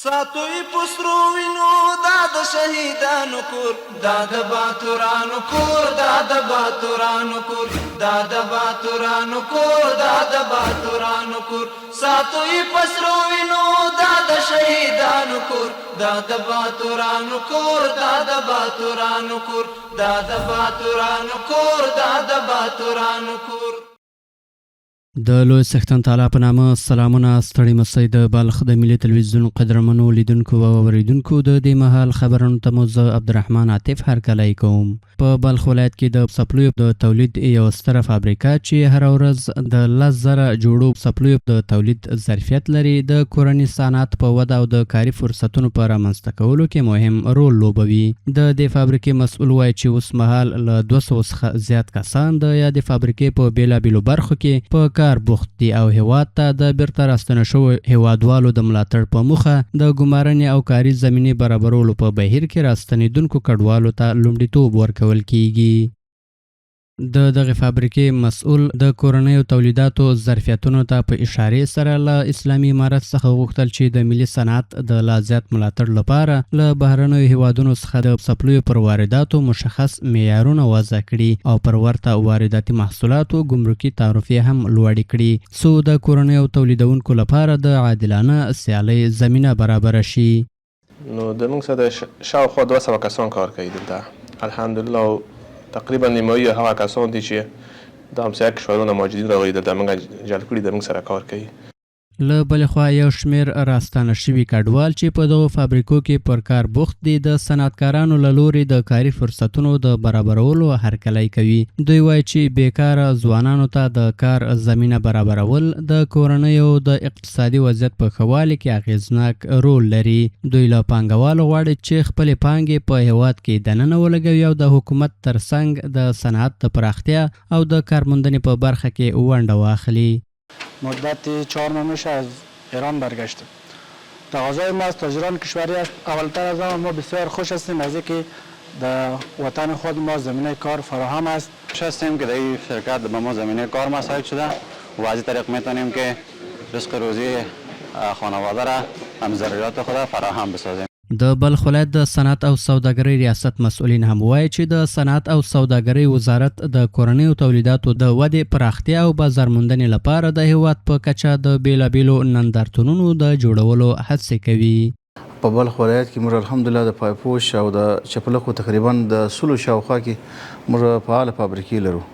ساتوی پسرو وینو دا د شهیدانو کور، دا د باتورانو کور، دا د باتورانو کور، دا د باتورانو کور، دا د باتورانو کور. ساتوی پسرو وینو دا د شهیدانو کور، دا د باتورانو کور، دا د باتورانو کور، دا د باتورانو کور، دا د باتورانو کور. د لوی څښتن تعالی په نامه سلامونه ستړي مسئ د بلخ د ملي تلویزیون قدرمنو لیدونکو او اوریدونکو د دې مهال خبرونو ته مو زه عبدالرحمن عاطف هرکلی کوم. په بلخ ولایت کې د څپلیو د تولید یو ستره فابریکه چې هره ورځ د 10,000 جوړو څپلیو د تولید ظرفیت لري د کورني صنعت په وده او د کاري فرصتونو په رامنځته کولو کې مهم رول لوبوي. د دې فابریکې مسؤل وایي چې اوس مهال له 200 څخه زیات کسان د یادې فابریکې په بیلابیلو برخو کې په کار بوخت دي او هیواد ته د بیرته راستنه شوو هیوادوالو د ملاتړ په موخه د ګمارنې او کاري زمینې برابرولو په بهیر کې راستنېدونکو کډوالو ته لومړیتوب ورکول کیږي. د دغه فابریکې مسؤل د کورنیو تولیداتو ظرفیتونو ته په اشارې سره له اسلامي امارت څخه غوښتل چې د ملي صنعت د لا زیات ملاتړ لپاره له بهرنیو هیوادونو څخه د څپلیو پر وارداتو مشخص معیارونه وضع کړي او پر ورته وارداتي محصولاتو ګمرکي تعرفې هم لوړې کړي څو د کورنیو تولیدونکو لپاره د عادلانه سیالۍ زمینه برابره شي. نو د موږ سره شاوخوا 200 کسان کار کوي دلته الحمدلله. تقریبا نیمایي هغه کسان دي چې د همسایه کشورونو موجودین راغلي دلته موږ جلب کړي د موږ سره کار کوي. له بلې خوا یو شمېر راستانه شوي کډوال چې په دغو فابریکو کې پر کار بوخت دي د صنعتکارانو له لوري د کاري فرصتونو د برابرولو هرکلی کوي. دوی وایي چې بیکاره ځوانانو ته د کار زمینه برابرول د کورنیو د اقتصادي وضعیت په ښه والي کې اغیزناک رول لري. دوی له پانګوالو غواړي چې خپلې پانګې په هیواد کې دننه ولګوي او د حکومت ترڅنګ د صنعت د پراختیا او د کارموندنې په برخه کې ونډه واخلي. مدت 4 ماه میشه از ایران برگشتیم. تقاضای ما از تاجران کشوری است. اولتر از همه ما بسیار خوش هستیم از اینکه در وطن خود ما زمینه کار فراهم است. خوش هستیم که در این شرکت به ما زمینه کار مساعد شده و از این طریق میتونیم که رزق روزی خانواده را هم ضروریات خود فراهم بسازیم. د بلخ ولایت د صنعت او سوداګرۍ ریاست مسؤلین هم وایي چې د صنعت او سوداګرۍ وزارت د کورنیو تولیداتو د ودې پراختیا او بازار موندنې لپاره د هیواد په کچه د بیلابیلو نندارتونونو د جوړولو هڅې کوي. په بلخ ولایت کې موږ الحمدلله د پایپوش او د چپلکو تقریبا د 100 شاوخوا کې موږ فعاله فابریکې لرو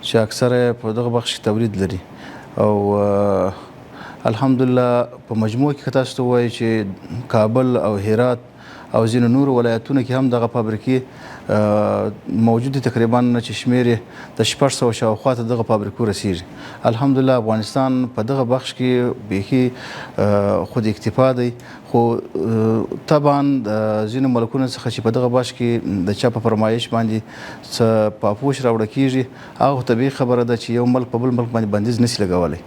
چې اکثره په دغه بخش کې تولید لري او الحمدلله په مجموع کې تاسو ته وایي چې کابل او هرات او ځینو نورو ولایتونو کې هم دغه فابریکې موجود دي تقریبا چې شمېر یې د 600 شاوخوا ته دغه فابریکو رسیږي. الحمدلله افغانستان په دغه بخش کې بیخي خود اکتفا دی خو طبعا د ځینو ملکونو څخه چې په دغه بخش کې د چا په فرمایش باندې څه پاپوش راوړه کیږي هغه طبیعي خبره ده چې یو ملک په بل ملک باندې بندیز نشي لګولی.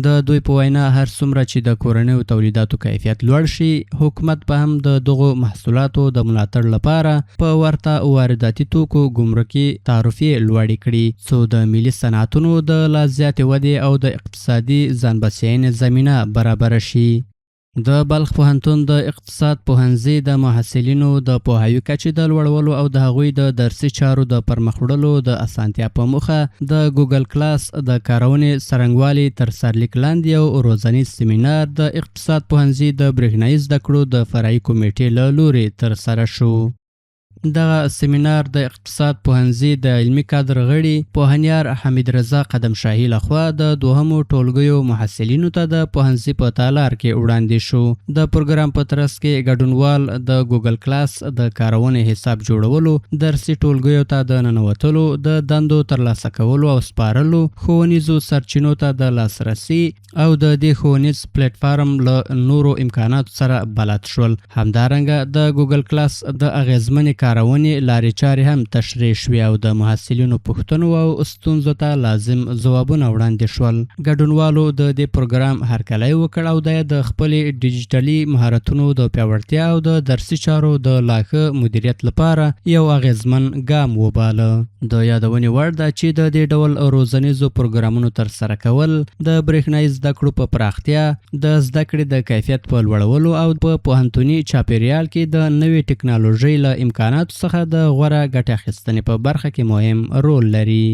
د دوی په وینا هر څومره چې د کورنیو تولیداتو کیفیت لوړ شي حکومت به هم د دغو محصولاتو د ملاتړ لپاره په ورته وارداتي توکو ګمرکي تعرفې لوړې کړي څو د ملي صنعتونو د لا زیاتې ودې او د اقتصادي ځان بسیاینې زمینه برابره شي. د بلخ پوهنتون د اقتصاد پوهنځي د محصلینو د پوهاوي کچې د لوړولو او د هغوی د درسي چارو د پرمخ وړلو د اسانتیا په موخه د ګوګل کلاس د کارونې څرنګوالي تر سرلیک لاندې یو روزنیز سیمینار د اقتصاد پوهنځي د برېښنایي زده کړو د فرعي کمیټې له لوري ترسره شو. دغه سیمینار د اقتصاد پوهنځي د علمي کادر غړي پوهنیار حمید رضا قدم شاهي لخوا د دوهمو ټولګیو محصلینو ته د پوهنځي په تالار کې وړاندې شو. د پروګرام په ترڅ کې ګډونوال د ګوګل کلاس د کارونې حساب جوړولو، درسي ټولګیو ته د ننوتلو، د دندو ترلاسه کولو او سپارلو، ښوونیزو سرچینو ته د لاسرسي او د دې ښوونیز پلیټفارم له نورو امکاناتو سره بلد شول. همدارنګه د ګوګل کلاس د اغیزمنې کارونې لارې چارې هم تشریح شوې او د محصلینو پوښتنو او ستونزو ته لازم ځوابونه وړاندې شول. ګډونوالو د دې پروګرام هرکلی وکړ او د خپلې ډیجیټلي مهارتونو د پیاوړتیا او د درسي چارو د لا ښه مدیریت لپاره یو اغیزمن ګام وباله. د یادونې وړ ده چې د دې ډول روزنیزو پروګرامونو ترسره کول د برېښنایي زده کړو په پراختیا، د زده کړې د کیفیت په لوړولو او په پوهنتوني چاپیریال کې د نوې ټکنالوژۍ له امکاناتو څخه د غوره ګټې اخیستنې په برخه کې مهم رول لري.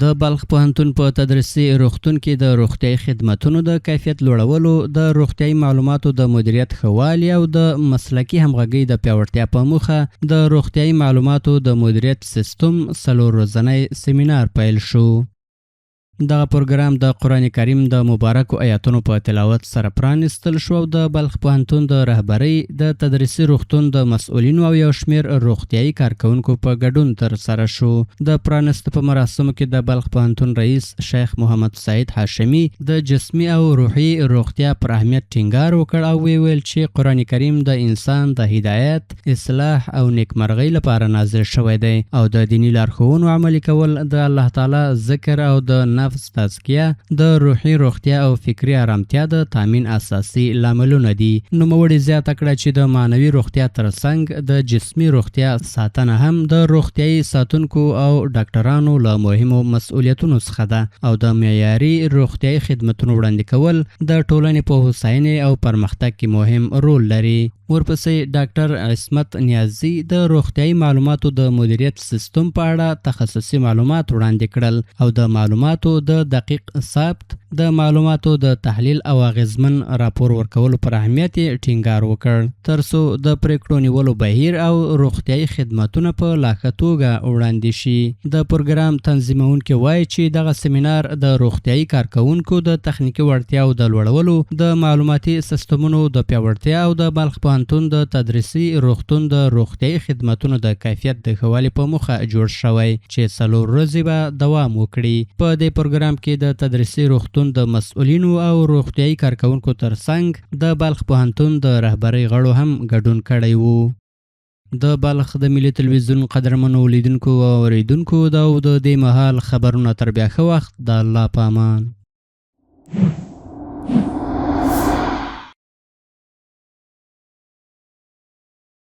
د بلخ پوهنتون په تدریسي روغتون کې د روغتیايي خدماتو د کیفیت لوړولو، د روغتیايي معلوماتو د مدیریت ښه والي او د مسلکي همغږۍ د پیاوړتیا په موخه د روغتیايي معلوماتو د مدیریت سیستم 4 ورځنی سیمینار پیل شو. دغه پروګرام د قرآن کریم د مبارکو آیاتونو په تلاوت سره پرانیستل شو او د بلخ پوهنتون د رهبرۍ، د تدریسي روغتون د مسؤلینو او یو شمیر روغتیايي کارکونکو په ګډون ترسره شو. د پرانیستو په مراسمو کې د بلخ پوهنتون رئیس شیخ محمد سعید هاشمي د جسمي او روحي روغتیا پر اهمیت ټینګار وکړ او ویل چې قرآن کریم د انسان د هدایت، اصلاح او نیکمرغۍ لپاره نازل شوی دی او د دینی لارښوونو عملي کول د الله تعالی ذکر او د نفس تزکیه، د روحي روغتیا او فکری آرامتیا د تامین اساسي لاملونه دي. نوموړي زیاته کړه چې د معنوي روغتیا ترڅنګ د جسمي روغتیا ساتنه هم د روغتیايي ساتونکو او ډاکټرانو له مهمو مسؤلیتونو څخه ده او د معیاري روغتیايي خدمتونو وړاندې کول د ټولنې په هوساینې او پرمختګ کې مهم رول لري. ورپسې ډاکټر عصمت نیازي د روغتیايي معلوماتو د مدیریت سیستم په اړه تخصصي معلومات وړاندې کړل او د معلوماتو د دقیق ثبت، د معلوماتو د تحلیل او اغیزمن راپور ورکولو پر اهمیت ټینګار وکړ ترڅو د پریکړو نیولو بهیر او روغتیايي خدماتونه په لا ښه توګه وړاندې شي. د پروګرام تنظیمونکي وایي چې دغه سیمینار د روغتیايي کارکونکو د تخنیکي وړتیاو د لوړولو، د معلوماتي سیستمونو د پیاوړتیا او د بلخ پوهنتون د تدریسي روغتون د روغتیايي خدماتونو د کیفیت د ښه والي په موخه جوړ شوی چې 4 ورځې به دوام وکړي. په دې پروګرام کې د تدریسي روغتون د مسؤلینو او روغتیايي کارکونکو ترڅنګ د بلخ پوهنتون د رهبرۍ غړو هم ګډون کړی وو. د بلخ د ملي تلویزیون قدرمنو لیدونکو او اوریدونکو د دې مهال خبرونه تر بیا ښه وخت. د الله په امان.